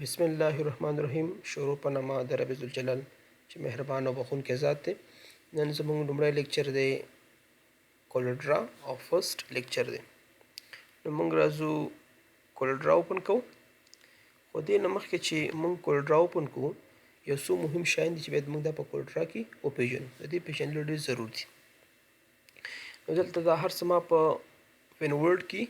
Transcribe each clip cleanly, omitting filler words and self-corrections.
بسم الله الرحمن الرحیم. شروع په نامه د رب ذوالجلال چې مهربان او بخښونکی ذات دی. نن زموږ لومړی لیکچر دی کولډرا او فرست لیکچر دی. نو موږ راځو کولډرا اوپن کوو. خو دې نه مخکې چې موږ کولډرا اوپن کوو یو څو مهم شیان دي چې باید موږ دا په کولډرا کې وپېژنو. د دې پېژندل ډېر ضرور دي. نو دلته دا هر څه ما په پین ورډ کې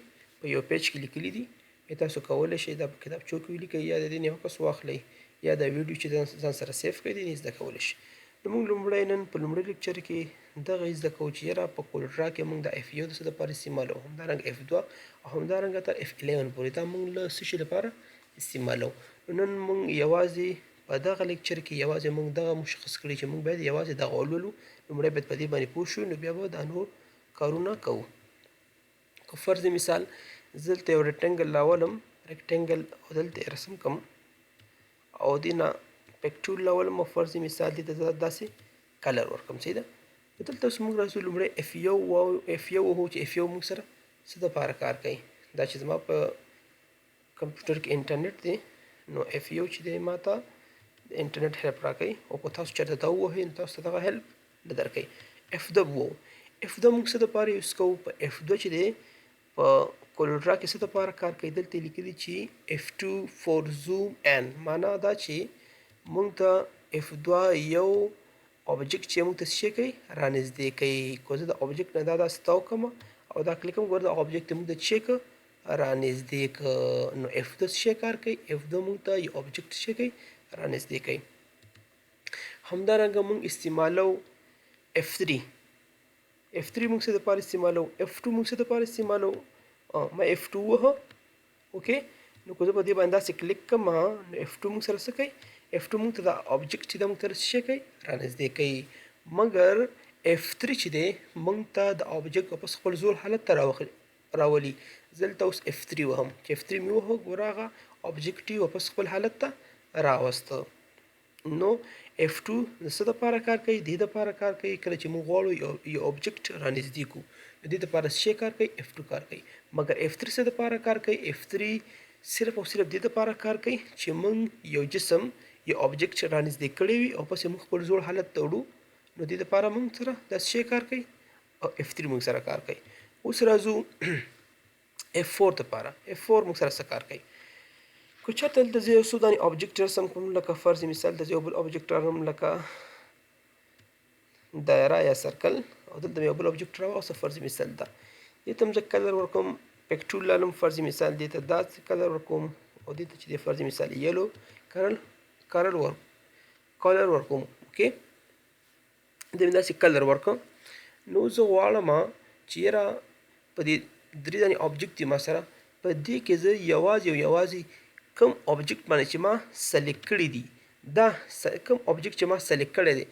په یو پیج کې لیکلي دي. تاسو کولی شئ دا په کتابچو کې ولیکئ یا د دې نه عکس واخلئ یا دا ویډیو چې ځان سره سیف کړئ دې زده کولی شئ. نو موږ لومړی نن په لومړي لیکچر کې دغه زده کوو چې یاره په کولډرا کې موږ د اف یو د څه دپاره استعمالوو، همدارنګه اف دوه او همدارنګه تر اف 11 پورې دا موږ له څه شي لپاره استعمالوو. نن موږ یوازې په دغه لیکچر کې یوازې موږ دغه مشخص کړي چې موږ باید یوازې دغه ولولو. لومړی باید په دې باندې پوه شو، نو بیا به دا نور کارونه کوو. که فرض مثال زه دلته یو ریکټنګل راولم، ریکټنګل او دلته رسم کوم او دې نه پکټول راولم او فرض مثال دې ته داسې کلر ورکړم. صحیح ده. دلته اوس موږ راځو لومړی اف یو وهو چې اف یو موږ سره څه دپاره کار کوي. دا چې زما په کمپیوټر کې انټرنیټ دی نو اف یو چې دی ما ته د انټرنیټ هیلپ راکوي او که تاسو چېرته دا ووهئ نو تاسو ته دغه هیلپ نه درکوي. اف دوه ووهو. اف دوه موږ څه دپاره یوز کوو؟ په اف دوه چې دی په کولډرا کې څه دپاره کار کوي؟ دلته لیکلي چې F2 for zoom in، معنا دا چې موږ ته F2 یو اوبجیکټ چې موږ ته څه کوي؟ رانږدې کوي. که زه د اوبجیکټ نه دا داسې تاو کړم او دا کلیک کوم، ګوره دا اوبجیکټ موږ ته څه کړه؟ رانږدې کړه. نو F2 څه کار کوي؟ F2 موږ ته یو اوبجیکټ څه کوي؟ رانږدې کوي. همدارنګه موږ استعمالو F3 موږ څه دپاره استعمالو؟ F2 موږ څه دپاره استعمالو؟ ما F2 ووهه. اوکې، نو که زه په دې باندې داسې کلیک کړم نو F2 موږ سره څه کوي؟ F2 موږ ته دا اوبجیکټ چې دا موږ ته څه کوي؟ رانږدې کوي. مګر F3 چې دی موږ ته د اوبجیکټ واپس خپل زوړ حالت ته راولي. زه دلته اوس F3 وهم چې F3 مې ووهه، ګوره هغه اوبجیکټ یې واپس خپل حالت ته راوسته. نو F2 د څه دپاره کار کوي؟ دې دپاره کار کوي کله چې موږ غواړو یو اوبجیکټ رانږدې کړو. د دې دپاره څه کار کوي؟ F2 کار کوي. مګر F3 څه دپاره کار کوي؟ F3 صرف او صرف دې دپاره کار کوي چې موږ یو جسم یو اوبجیکټ رانږدې کړی وي او پس یې موږ خپل زوړ حالت ته وړو. نو دې دپاره موږ سره دا څه کار کوي؟ او F3 موږ سره کار کوي. اوس راځو F4 دپاره. F4 موږ سره څه کار کوي؟ که چېرته دلته زه یو څو دانې اوبجیکټ رسم کړم، لکه فرض مثال دلته یو بل اوبجیکټ راوړم لکه دایره یا سرکل، او دلته یو بل اوبجیکټ راوړم فرض مثال دا دې ته زه کلر ورکوم، پکټول رالم فرض مثال دې ته داسې کلر ورکوم او دې ته چې دی فرض مثال یلو کلر ورکوم. اوکې، دې مې داسې کلر ورکړم. نو زه غواړم چې یاره په دې درې دانې اوبجیکټ دي ما سره، په دې کې زه یوازې کوم اوبجیکټ باندې چې ما سلیکټ کړي دي، دا کوم اوبجیکټ چې ما سلیکټ کړی دی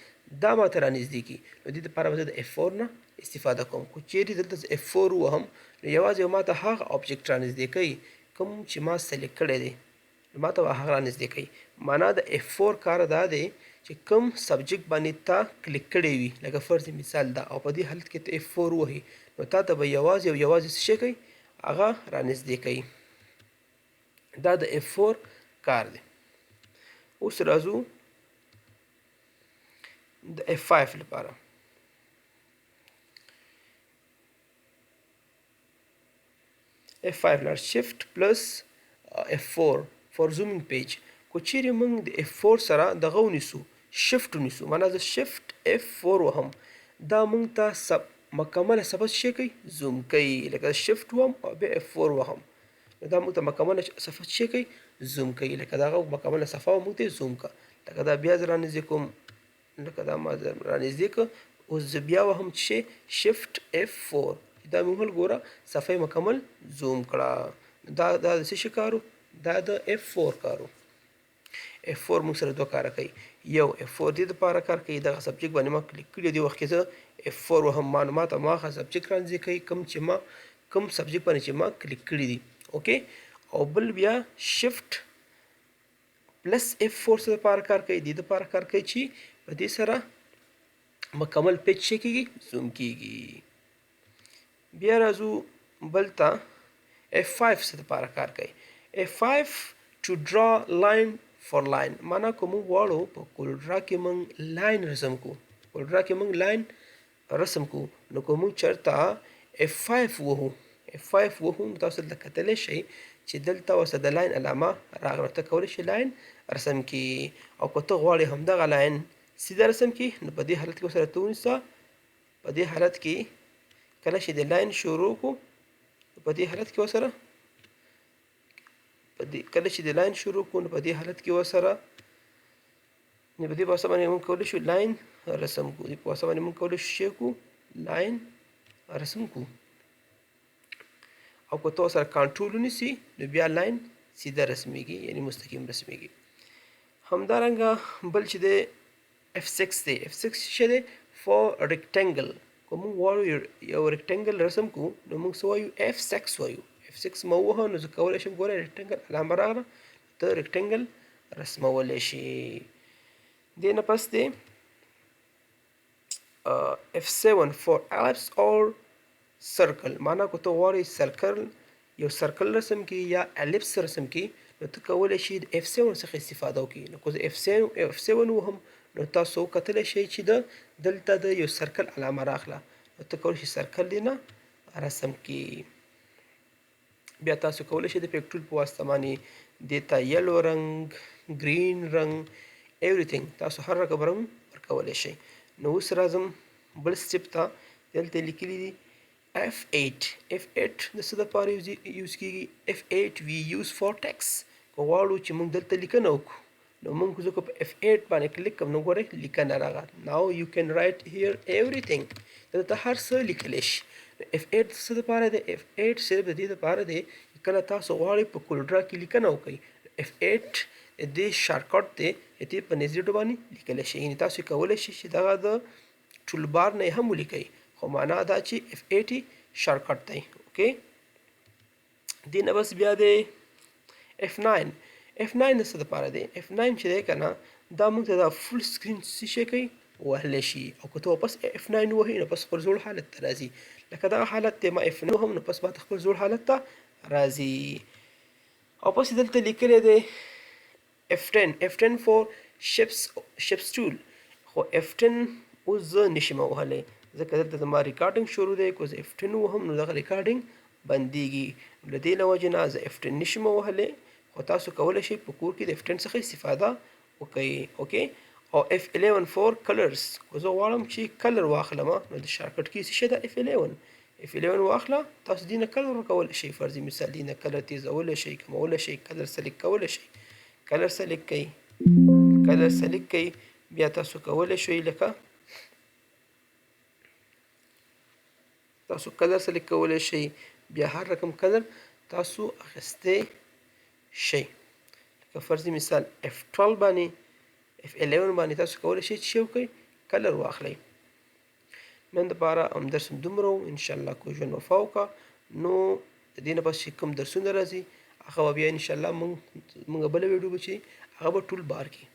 دا ما ته رانږدې کړي. نو دې دپاره به زه د F4 نه استفاده کوم. خو چیرې دلته زه F4 ووهم نو یوازې ما ته هغه اوبجیکټ رانږدې کوي کوم چې ما سلیکټ کړی دی، ما ته به هغه رانږدې کوي. معنا د F4 کار دا دی چې کوم سبجیکټ باندې تا کلیک کړی وي، لکه فرض مثال دا، او په دې حالت کې ته F4 ووهې نو تا ته به یوازې څه کوي؟ هغه رانږدې کوي. دا د F4 کار دی. اوس راځو د F5 لپاره. F5 لپاره شفت پلس F4 فور زومینګ پیج. کو چیرې موږ د F4 سره دغه ونیسو، شفت ونیسو، معنا زه شفت F4 وهم، دا موږ ته مکمله صفحه څه کوي؟ زوم کوي. لکه شفت وهم او بیا F4 وهم نو دا موږ ته مکمله صفحه څه کوي؟ زوم کوي. لکه دغه مکمله صفحه موږ ته زوم کړه. لکه دا بیا زه رانږدې کوم، لکه دا ما رانږدې کړه. اوس زه بیا وهم چې شفت F4، دا مې ووهل، ګوره صفحه مکمل زوم کړه. دا د څه شي کارو؟ دا د F4 کارو. F4 موږ سره دوه کاره کوي. یو F4 دې دپاره کار کوي دغه سبجیکټ باندې ما کلیک کړي دې وخت کې زه F4 وهم، معلومات ما هغه سبجیکټ رانږدې کوي کوم سبجیکټ باندې چې ما کلیک کړي دي. اوکې، او بل بیا شفت پلس F4 څه دپاره کار کوي؟ دې دپاره کار کوي چې په دې سره مکمل پیج څه کېږي؟ زوم کېږي. بیا راځو بل ته F5 څه دپاره کار کوي؟ F5 to draw line for line معنا که موږ غواړو په کولډرا کې موږ لاین رسم کو کولډرا کې موږ لاین رسم کو نو که موږ چېرته F5 وهو F5 وهو نو تاسو دلته کتلی شئ چې دلته ورسره د لاین علامه راغله ته کولی شئ لاین رسم کړي او که ته غواړې همدغه لاین سیده رسم کړي نو په دې حالت کې ورسره ته ونیسه په دې حالت کې کله چې د لاین شروع کو په دې حالت کې ورسره کله چې د لاین شروع کو نو په دې حالت کې ورسره نو په دې واسطه باندې موږ کولی شو لاین رسم کو په واسطه باندې موږ کولی شو کو لاین رسم کو او که ته سره کنټرول ونیسي نو بیا لاین سیده رسمیږي یعنی مستقیم رسمیږي همدارنګه بل چې د F6 دی F6 څه دی for rectangle که موږ غواړو یو rectangle رسم کو نو موږ څه وایو F6 وایو F6 مو ووهه نو زه کولی شم ګوره rectangle علامه راغله ته rectangle رسمولی شي دې نه پس دی F7 for ellipse or circle معنا که ته غواړې سرکل یو سرکل رسم کړي یا الیپس رسم کړي نو ته کولی شي د F7 څخه استفاده وکړي نو که زه F7 وهم نو تاسو کتلی شئ چې دلته د یو سرکل علامه راغله نو ته کولی شئ سرکل دې نه رسم کړي بیا تاسو کولی شئ د پیک ټول په واسطه باندې دې ته یلو رنګ ګرین رنګ everything تاسو هر رقم رنګ ورکولی شئ نو اوس راځم بل سټیپ ته دلته لیکلي دي F8 د څه دپاره یوز کیږي F8 we use for text که غواړو چې موږ دلته لیکنه وکړو نو موږ زه که په F8 باندې کلیک کوم نو ګورئ لیکنه راغله now you can write here everything دلته هر څه لیکلی شي F8 څه دپاره دی F8 صرف د دې دپاره دی کله تاسو غواړئ په کولډرا کې لیکنه وکړئ F8 دې شارټکټ دی دې په نزدې باندې لیکلی شي یعنې تاسو کولی شئ چې دغه د ټول بار نه هم ولیکئ خو معنا دا چې F8 شارټکټ دی اوکې دې نه بس بیا دی F9 د څه دپاره دی F9 چې دی که نه دا موږ ته دا فل سکرین څه شی کوي وهلی شي او که ته واپس F9 ووهئ نو پس خپل زوړ حالت ته راځي لکه دغه حالت دی ما F9 هم نو پس ما ته خپل زوړ حالت ته راځي او پس دلته لیکلی دی F10 for shapes tool خو F10 اوس زه نشم وهلی ځکه دلته زما ریکارډینګ شروع دی که زه F10 وهم نو دغه ریکارډینګ بندیږي له دې له وجې نه زه F10 نشم وهلی خو تاسو کولی شئ په کور کې د F10 څخه استفاده وکئ اوکې او F11 for colors که زه غواړم چې کلر واخلم نو د شارټکټ کې څه شی ده F11 واخله تاسو دې نه کلر ورکولی شئ فرضي مثال دې نه کلر تیزولی شئ کمولی شئ کلر سلیکټ کولی شئ کلر سلیکټ کئ بیا تاسو کولی شئ لکه تاسو کلر سلیکټ کولی شئ بیا هر رقم کلر تاسو اخیستی شئ لکه فرضي مثال F12 باندې F11 باندې تاسو کولی شئ چې وکړئ کلر واخلئ نن دپاره همدرس دومره و انشاءالله که ژوند وفا وکړه نو د دې نه پس چې کوم درسونه راځي هغه به بیا انشاءالله موږ بله ویډیو به چې هغه به ټول بار کړي